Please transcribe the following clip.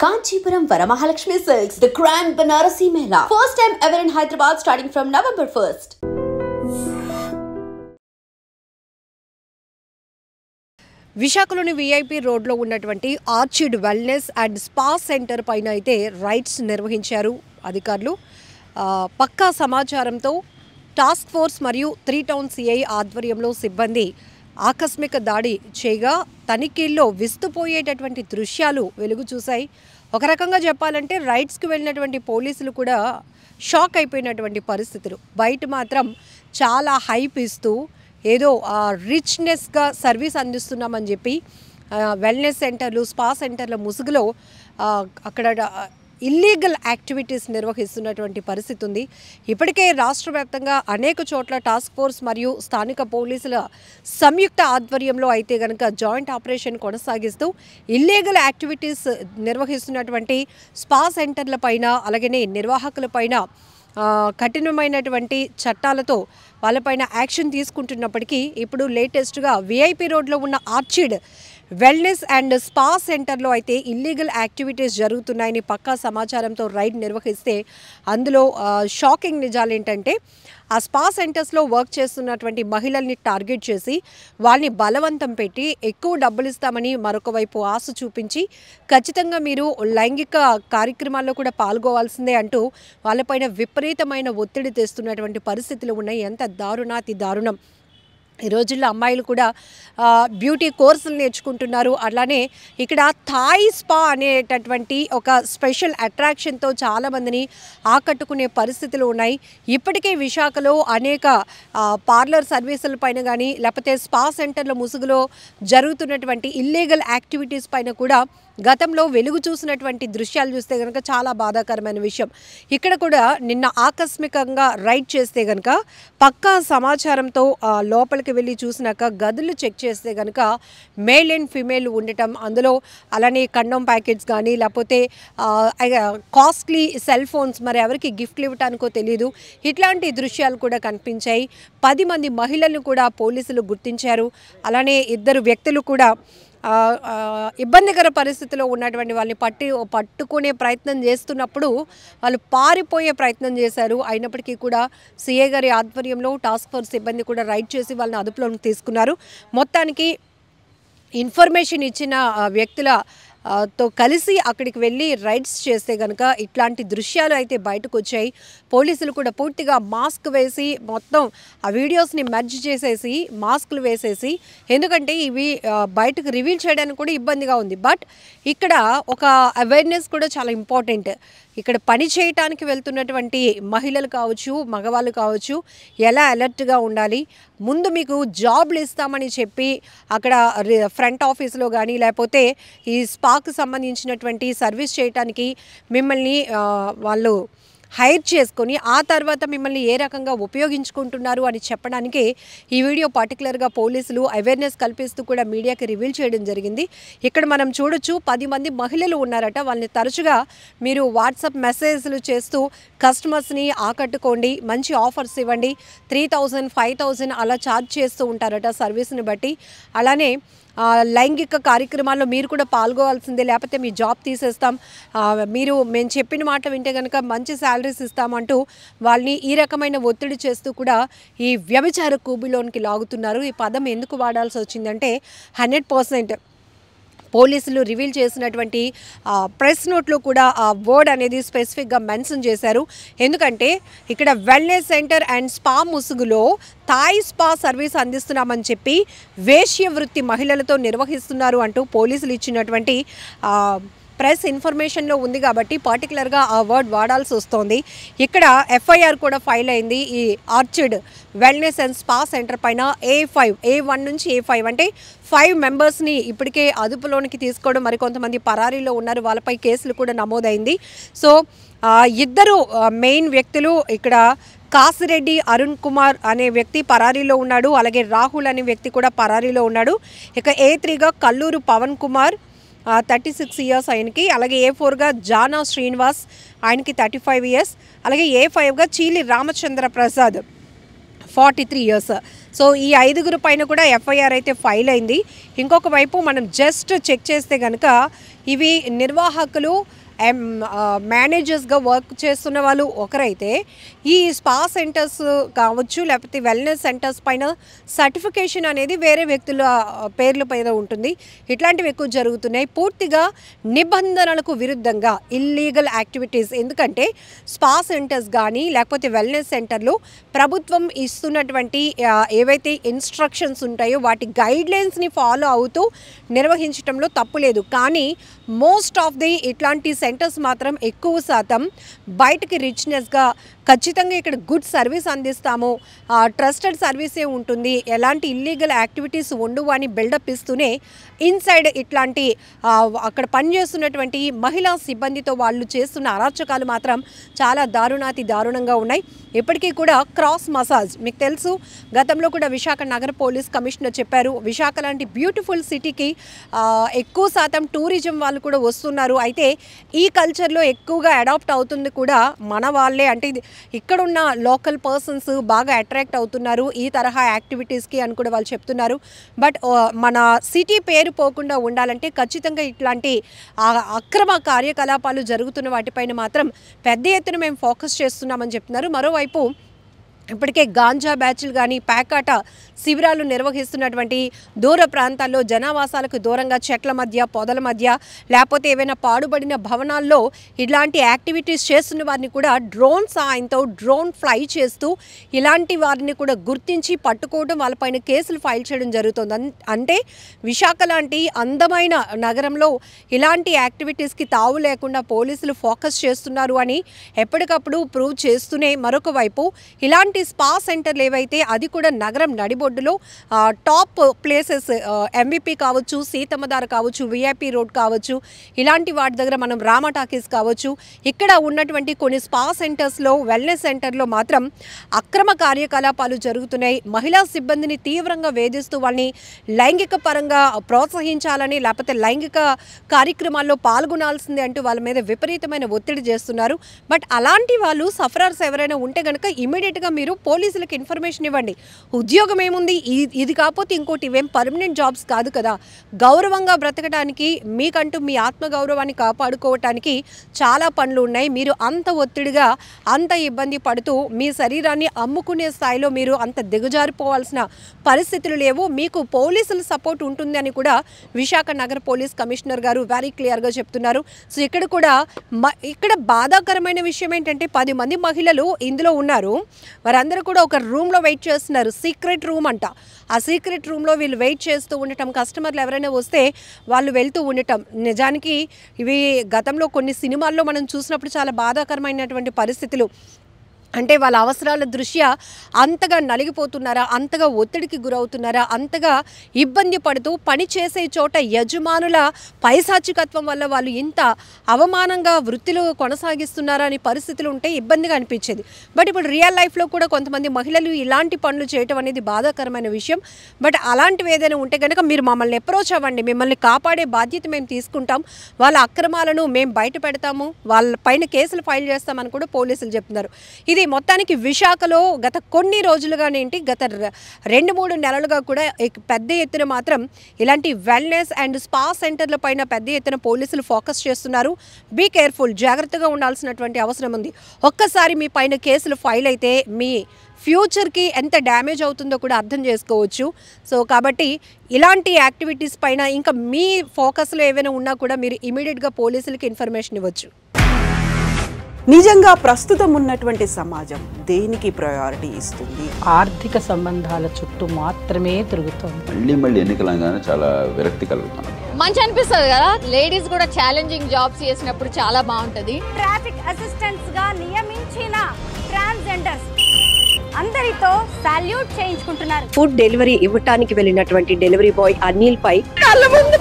Kanchipuram Varamahalakshmi Silks, the Grand Banarasi Mela. First time ever in Hyderabad starting from November 1st. విశాఖలోని VIP రోడ్లో ఉన్నటువంటి orchid wellness and spa centre పైన అయితే rides నిర్వహించారు అధికారులు. పక్కా సమాచారంతో టాస్క్ ఫోర్స్ మరియు 3 టౌన్ సిఐ ఆధ్వర్యంలో సిబ్బంది ఆకస్మిక దాడి చేయగా తనిఖీల్లో విస్తుపోయేటటువంటి దృశ్యాలు వెలుగు చూశాయి. ఒక రకంగా చెప్పాలంటే రైడ్స్కి వెళ్ళినటువంటి పోలీసులు కూడా షాక్ అయిపోయినటువంటి పరిస్థితులు. బయట మాత్రం చాలా హైప్ ఇస్తూ ఏదో రిచ్నెస్గా సర్వీస్ అందిస్తున్నామని చెప్పి వెల్నెస్ సెంటర్లు స్పా సెంటర్ల ముసుగులో అక్కడ ఇల్లీగల్ యాక్టివిటీస్ నిర్వహిస్తున్నటువంటి పరిస్థితి ఉంది. ఇప్పటికే రాష్ట్ర వ్యాప్తంగా అనేక చోట్ల టాస్క్ ఫోర్స్ మరియు స్థానిక పోలీసుల సంయుక్త ఆధ్వర్యంలో అయితే కనుక జాయింట్ ఆపరేషన్ కొనసాగిస్తూ ఇల్లీగల్ యాక్టివిటీస్ నిర్వహిస్తున్నటువంటి స్పా సెంటర్ల పైన అలాగనే నిర్వాహకుల పైన కఠినమైనటువంటి చట్టాలతో వాళ్ళపైన యాక్షన్ తీసుకుంటున్నప్పటికీ ఇప్పుడు లేటెస్ట్గా విఐపి రోడ్లో ఉన్న ఆర్చిడ్ వెల్నెస్ అండ్ స్పా సెంటర్లో అయితే ఇల్లీగల్ యాక్టివిటీస్ జరుగుతున్నాయని పక్కా సమాచారంతో రైడ్ నిర్వహిస్తే అందులో షాకింగ్ నిజాలు ఏంటంటే ఆ స్పా సెంటర్స్లో వర్క్ చేస్తున్నటువంటి మహిళల్ని టార్గెట్ చేసి వాళ్ళని బలవంతం పెట్టి ఎక్కువ డబ్బులు ఇస్తామని మరొక వైపు ఆశ చూపించి ఖచ్చితంగా మీరు లైంగిక కార్యక్రమాల్లో కూడా పాల్గొవాల్సిందే అంటూ వాళ్ళపైన విపరీతమైన ఒత్తిడి తెస్తున్నటువంటి పరిస్థితులు ఉన్నాయి. ఎంత దారుణాతి దారుణం. ఈ రోజుల్లో అమ్మాయిలు కూడా బ్యూటీ కోర్సులు నేర్చుకుంటున్నారు. అలానే ఇక్కడ థాయ్ స్పా అనేటటువంటి ఒక స్పెషల్ అట్రాక్షన్తో చాలామందిని ఆకట్టుకునే పరిస్థితులు ఉన్నాయి. ఇప్పటికే విశాఖలో అనేక పార్లర్ సర్వీసుల పైన కానీ లేకపోతే స్పా సెంటర్ల ముసుగులో జరుగుతున్నటువంటి ఇల్లీగల్ యాక్టివిటీస్ పైన కూడా గతంలో వెలుగు చూసినటువంటి దృశ్యాలు చూస్తే కనుక చాలా బాధాకరమైన విషయం. ఇక్కడ కూడా నిన్న ఆకస్మికంగా రైడ్ చేస్తే కనుక పక్కా సమాచారంతో లోపలికి వెళ్ళి చూసినాక గదులు చెక్ చేస్తే కనుక మేల్ అండ్ ఫీమేల్ ఉండటం, అందులో అలానే కండోమ్ ప్యాకెట్స్ కానీ లేకపోతే కాస్ట్లీ సెల్ ఫోన్స్ మరి ఎవరికి గిఫ్ట్లు ఇవ్వటానికో తెలియదు, ఇట్లాంటి దృశ్యాలు కూడా కనిపించాయి. 10 మంది మహిళలను కూడా పోలీసులు గుర్తించారు. అలానే 2 వ్యక్తులు కూడా ఇబ్బందికర పరిస్థితిలో ఉన్నటువంటి వాళ్ళని పట్టుకునే ప్రయత్నం చేస్తున్నప్పుడు వాళ్ళు పారిపోయే ప్రయత్నం చేశారు. అయినప్పటికీ కూడా సిఐ గారి ఆధ్వర్యంలో టాస్క్ ఫోర్స్ సిబ్బంది కూడా రైడ్ చేసి వాళ్ళని అదుపులోకి తీసుకున్నారు. మొత్తానికి ఇన్ఫర్మేషన్ ఇచ్చిన వ్యక్తుల తో కలిసి అక్కడికి వెళ్ళి రైడ్స్ చేస్తే కనుక ఇట్లాంటి దృశ్యాలు అయితే బయటకు వచ్చాయి. పోలీసులు కూడా పూర్తిగా మాస్క్ వేసి మొత్తం ఆ వీడియోస్ని మెర్జ్ చేసేసి మాస్కులు వేసేసి, ఎందుకంటే ఇవి బయటకు రివీల్ చేయడానికి కూడా ఇబ్బందిగా ఉంది. బట్ ఇక్కడ ఒక అవేర్నెస్ కూడా చాలా ఇంపార్టెంట్. ఇక్కడ పని చేయటానికి వెళ్తున్నటువంటి మహిళలు కావచ్చు, మగవాళ్ళు కావచ్చు, ఎలా అలర్ట్గా ఉండాలి, ముందు మీకు జాబ్లు ఇస్తామని చెప్పి అక్కడ ఫ్రంట్ ఆఫీస్లో కానీ లేకపోతే ఈ స్పాకు సంబంధించినటువంటి సర్వీస్ చేయటానికి మిమ్మల్ని వాళ్ళు హైర్ చేసుకొని ఆ తర్వాత మిమ్మల్ని ఏ రకంగా ఉపయోగించుకుంటున్నారు అని చెప్పడానికి ఈ వీడియో పర్టికులర్గా పోలీసులు అవేర్నెస్ కల్పిస్తూ కూడా మీడియాకి రివీల్ చేయడం జరిగింది. ఇక్కడ మనం చూడొచ్చు 10 మంది మహిళలు ఉన్నారట. వాళ్ళని తరచుగా మీరు వాట్సాప్ మెసేజ్లు చేస్తూ కస్టమర్స్ని ఆకట్టుకోండి, మంచి ఆఫర్స్ ఇవ్వండి, 3000 5000 అలా ఛార్జ్ చేస్తూ ఉంటారట సర్వీస్ని బట్టి. అలానే లైంగిక కార్యక్రమాల్లో మీరు కూడా పాల్గొవాల్సిందే, లేకపోతే మీ జాబ్ తీసేస్తాం, మేము చెప్పిన మాట వింటే కనుక మంచి శాలరీస్ ఇస్తామంటూ వాళ్ళని ఈ రకమైన ఒత్తిడి చేస్తూ కూడా ఈ వ్యభిచార కూబిలోనికి లాగుతున్నారు. ఈ పదం ఎందుకు వాడాల్సి వచ్చిందంటే 100% పోలీసులు రివీల్ చేసినటువంటి ప్రెస్ నోట్లో కూడా ఆ వర్డ్ అనేది స్పెసిఫిక్గా మెన్షన్ చేశారు. ఎందుకంటే ఇక్కడ వెల్నెస్ సెంటర్ అండ్ స్పా ముసుగులో థాయ్ స్పా సర్వీస్ అందిస్తున్నామని చెప్పి వేశ్య వృత్తి మహిళలతో నిర్వహిస్తున్నారు అంటూ పోలీసులు ఇచ్చినటువంటి ప్రెస్ ఇన్ఫర్మేషన్లో ఉంది కాబట్టి పర్టికులర్గా ఆ వర్డ్ వాడాల్సి వస్తుంది. ఇక్కడ ఎఫ్ఐఆర్ కూడా ఫైల్ అయింది ఈ orchid wellness and spa centre పైన. A1 నుంచి A5 అంటే 5 మెంబర్స్ని ఇప్పటికే అదుపులోనికి తీసుకోవడం, మరికొంతమంది పరారీలో ఉన్నారు, వాళ్ళపై కేసులు కూడా నమోదైంది. సో 2 మెయిన్ వ్యక్తులు ఇక్కడ కాసిరెడ్డి అరుణ్ కుమార్ అనే వ్యక్తి పరారీలో ఉన్నాడు, అలాగే రాహుల్ అనే వ్యక్తి కూడా పరారీలో ఉన్నాడు. ఇక A3గా కల్లూరు పవన్ కుమార్ 36 ఇయర్స్ ఆయనకి, అలాగే A4గా జానా శ్రీనివాస్ ఆయనకి 35 ఇయర్స్, అలాగే A5గా చీలి రామచంద్ర ప్రసాద్ 43 ఇయర్స్. సో ఈ 5గురు పైన కూడా ఎఫ్ఐఆర్ అయితే ఫైల్ అయింది. ఇంకొక వైపు మనం జస్ట్ చెక్ చేస్తే కనుక ఇవి నిర్వాహకులు మేనేజర్స్గా వర్క్ చేస్తున్న వాళ్ళు ఒకరైతే, ఈ స్పా సెంటర్స్ కావచ్చు లేకపోతే వెల్నెస్ సెంటర్స్ పైన సర్టిఫికేషన్ అనేది వేరే వ్యక్తుల పేర్ల పైన ఉంటుంది. ఇట్లాంటివి ఎక్కువ జరుగుతున్నాయి. పూర్తిగా నిబంధనలకు విరుద్ధంగా ఇల్లీగల్ యాక్టివిటీస్. ఎందుకంటే స్పా సెంటర్స్ కానీ లేకపోతే వెల్నెస్ సెంటర్లు ప్రభుత్వం ఇస్తున్నటువంటి ఏవైతే ఇన్స్ట్రక్షన్స్ ఉంటాయో వాటి గైడ్లైన్స్ని ఫాలో అవుతూ నిర్వహించడంలో తప్పు లేదు. కానీ మోస్ట్ ఆఫ్ ది ఇట్లాంటి సెంటర్స్ మాత్రం ఎక్కువ శాతం బయటకి రిచ్నెస్గా ఖచ్చితంగా ఇక్కడ గుడ్ సర్వీస్ అందిస్తాము, ట్రస్టెడ్ సర్వీసే ఉంటుంది, ఎలాంటి ఇల్లీగల్ యాక్టివిటీస్ ఉండవు అని బిల్డప్ ఇస్తూనే ఇన్సైడ్ ఇట్లాంటి అక్కడ పనిచేస్తున్నటువంటి మహిళా సిబ్బందితో వాళ్ళు చేస్తున్న అరాచకాలు మాత్రం చాలా దారుణాతి దారుణంగా ఉన్నాయి. ఇప్పటికీ కూడా క్రాస్ మసాజ్ మీకు తెలుసు, గతంలో కూడా విశాఖ నగర పోలీస్ కమిషనర్ చెప్పారు, విశాఖ లాంటి బ్యూటిఫుల్ సిటీకి ఎక్కువ శాతం టూరిజం వాళ్ళు కూడా వస్తున్నారు. అయితే ఈ కల్చర్లో ఎక్కువగా అడాప్ట్ అవుతుంది కూడా మన వాళ్ళే, అంటే ఇక్కడున్న లోకల్ పర్సన్స్ బాగా అట్రాక్ట్ అవుతున్నారు ఈ తరహా యాక్టివిటీస్కి అని కూడా వాళ్ళు చెప్తున్నారు. బట్ మన సిటీ పేరు పోకుండా ఉండాలంటే ఖచ్చితంగా ఇట్లాంటి అక్రమ కార్యకలాపాలు జరుగుతున్న వాటిపైన మాత్రం పెద్ద ఎత్తున మేము ఫోకస్ చేస్తున్నామని చెప్తున్నారు. మరోవైపు ఇప్పటికే గాంజా బ్యాచ్లు కానీ ప్యాకాట శిబిరాలు నిర్వహిస్తున్నటువంటి దూర ప్రాంతాల్లో జనావాసాలకు దూరంగా చెట్ల మధ్య పొదల మధ్య లేకపోతే ఏవైనా పాడుబడిన భవనాల్లో ఇలాంటి యాక్టివిటీస్ చేస్తున్న వారిని కూడా డ్రోన్ సాయంతో డ్రోన్ ఫ్లై చేస్తూ ఇలాంటి వారిని కూడా గుర్తించి పట్టుకోవడం, వాళ్ళపైన కేసులు ఫైల్ చేయడం జరుగుతుంది. అంటే విశాఖ లాంటి అందమైన నగరంలో ఇలాంటి యాక్టివిటీస్కి తావు లేకుండా పోలీసులు ఫోకస్ చేస్తున్నారు అని ఎప్పటికప్పుడు ప్రూవ్ చేస్తూనే మరొక వైపు ఇలాంటి స్పా సెంటర్లు ఏవైతే అది కూడా నగరం నడిబొడ్డులో టాప్ ప్లేసెస్, ఎంవిపి కావచ్చు, సీతమ్మదార కావచ్చు, విఐపి రోడ్ కావచ్చు, ఇలాంటి వాటి దగ్గర మనం రామ టాకీస్ కావచ్చు, ఇక్కడ ఉన్నటువంటి కొన్ని స్పా సెంటర్స్లో వెల్నెస్ సెంటర్లో మాత్రం అక్రమ కార్యకలాపాలు జరుగుతున్నాయి. మహిళా సిబ్బందిని తీవ్రంగా వేధిస్తూ వాళ్ళని లైంగిక పరంగా ప్రోత్సహించాలని లేకపోతే లైంగిక కార్యక్రమాల్లో పాల్గొనాల్సిందే అంటూ వాళ్ళ మీద విపరీతమైన ఒత్తిడి చేస్తున్నారు. బట్ అలాంటి వాళ్ళు సఫరర్స్ ఎవరైనా ఉంటే కనుక ఇమీడియట్గా మీరు పోలీసులకు ఇన్ఫర్మేషన్ ఇవ్వండి. ఉద్యోగం ఏముంది, ఇది కాకపోతే ఇంకోటి, ఇవేం పర్మనెంట్ జాబ్స్ కాదు కదా. గౌరవంగా బ్రతకడానికి మీకంటూ మీ ఆత్మగౌరవాన్ని కాపాడుకోవటానికి చాలా పనులు ఉన్నాయి. మీరు అంత ఒత్తిడిగా అంత ఇబ్బంది పడుతూ మీ శరీరాన్ని అమ్ముకునే స్థాయిలో మీరు అంత దిగజారిపోవాల్సిన పరిస్థితులు లేవు. మీకు పోలీసుల సపోర్ట్ ఉంటుంది అని కూడా విశాఖ నగర పోలీస్ కమిషనర్ గారు వెరీ క్లియర్గా చెప్తున్నారు. సో ఇక్కడ బాధాకరమైన విషయం ఏంటంటే 10 మంది మహిళలు ఇందులో ఉన్నారు. వారందరూ కూడా ఒక రూమ్లో వెయిట్ చేస్తున్నారు. సీక్రెట్ రూమ్ అంట. ఆ సీక్రెట్ రూమ్లో వీళ్ళు వెయిట్ చేస్తూ ఉండటం, కస్టమర్లు ఎవరైనా వస్తే వాళ్ళు వెళ్తూ ఉండటం. నిజానికి ఇవి గతంలో కొన్ని సినిమాల్లో మనం చూసినప్పుడు చాలా బాధాకరమైనటువంటి పరిస్థితులు. అంటే వాళ్ళ అవసరాల దృష్ట్యా అంతగా నలిగిపోతున్నారా, అంతగా ఒత్తిడికి గురవుతున్నారా, అంతగా ఇబ్బంది పడుతూ పని చేసే చోట యజమానుల పైశాచికత్వం వల్ల వాళ్ళు ఇంత అవమానంగా వృత్తిలో కొనసాగిస్తున్నారా అని పరిస్థితులు ఉంటే ఇబ్బందిగా అనిపించేది. బట్ ఇప్పుడు రియల్ లైఫ్లో కూడా కొంతమంది మహిళలు ఇలాంటి పనులు చేయటం అనేది బాధాకరమైన విషయం. బట్ అలాంటివి ఏదైనా ఉంటే కనుక మీరు మమ్మల్ని అప్రోచ్ అవ్వండి, మిమ్మల్ని కాపాడే బాధ్యత మేము తీసుకుంటాం, వాళ్ళ అక్రమాలను మేము బయట పెడతాము, వాళ్ళ పైన కేసులు ఫైల్ చేస్తామని కూడా పోలీసులు చెప్తున్నారు. ఇది మొత్తానికి విశాఖలో గత కొన్ని రోజులుగానేంటి, గత 2-3 నెలలుగా కూడా పెద్ద ఎత్తున మాత్రం ఇలాంటి వెల్నెస్ అండ్ స్పా సెంటర్ల పైన పెద్ద ఎత్తున పోలీసులు ఫోకస్ చేస్తున్నారు. బీ కేర్ఫుల్, జాగ్రత్తగా ఉండాల్సినటువంటి అవసరం ఉంది. ఒక్కసారి మీ పైన కేసులు ఫైల్ అయితే మీ ఫ్యూచర్కి ఎంత డ్యామేజ్ అవుతుందో కూడా అర్థం చేసుకోవచ్చు. సో కాబట్టి ఇలాంటి యాక్టివిటీస్ పైన ఇంకా మీ ఫోకస్లో ఏవైనా ఉన్నా కూడా మీరు ఇమీడియట్గా పోలీసులకి ఇన్ఫర్మేషన్ ఇవ్వచ్చు. నిజంగా ప్రస్తుతం ఉన్నటువంటి సమాజం దేనికి ప్రయారిటీ ఇస్తుంది? ఆర్థిక సంబంధాల చుట్టూ మాత్రమే తిరుగుతుంది. మళ్ళీ ఎన్నికలంగానే చాలా విరక్తి కలుగుతుంది. మంచి అనిపిస్తుంది కదా, లేడీస్ కూడా ఛాలెంజింగ్ జాబ్స్ చేసినప్పుడు చాలా బాగుంటది. ట్రాఫిక్ అసిస్టెంట్స్ గా నియమించిన ట్రాన్స్జెండర్స్ అందరితో సాల్యూట్ చేయించుకుంటున్నారు. ఫుడ్ డెలివరీ ఇవ్వటానికి వెళ్ళినటువంటి డెలివరీ బాయ్ అనిల్ పై కళ్ళ ముందు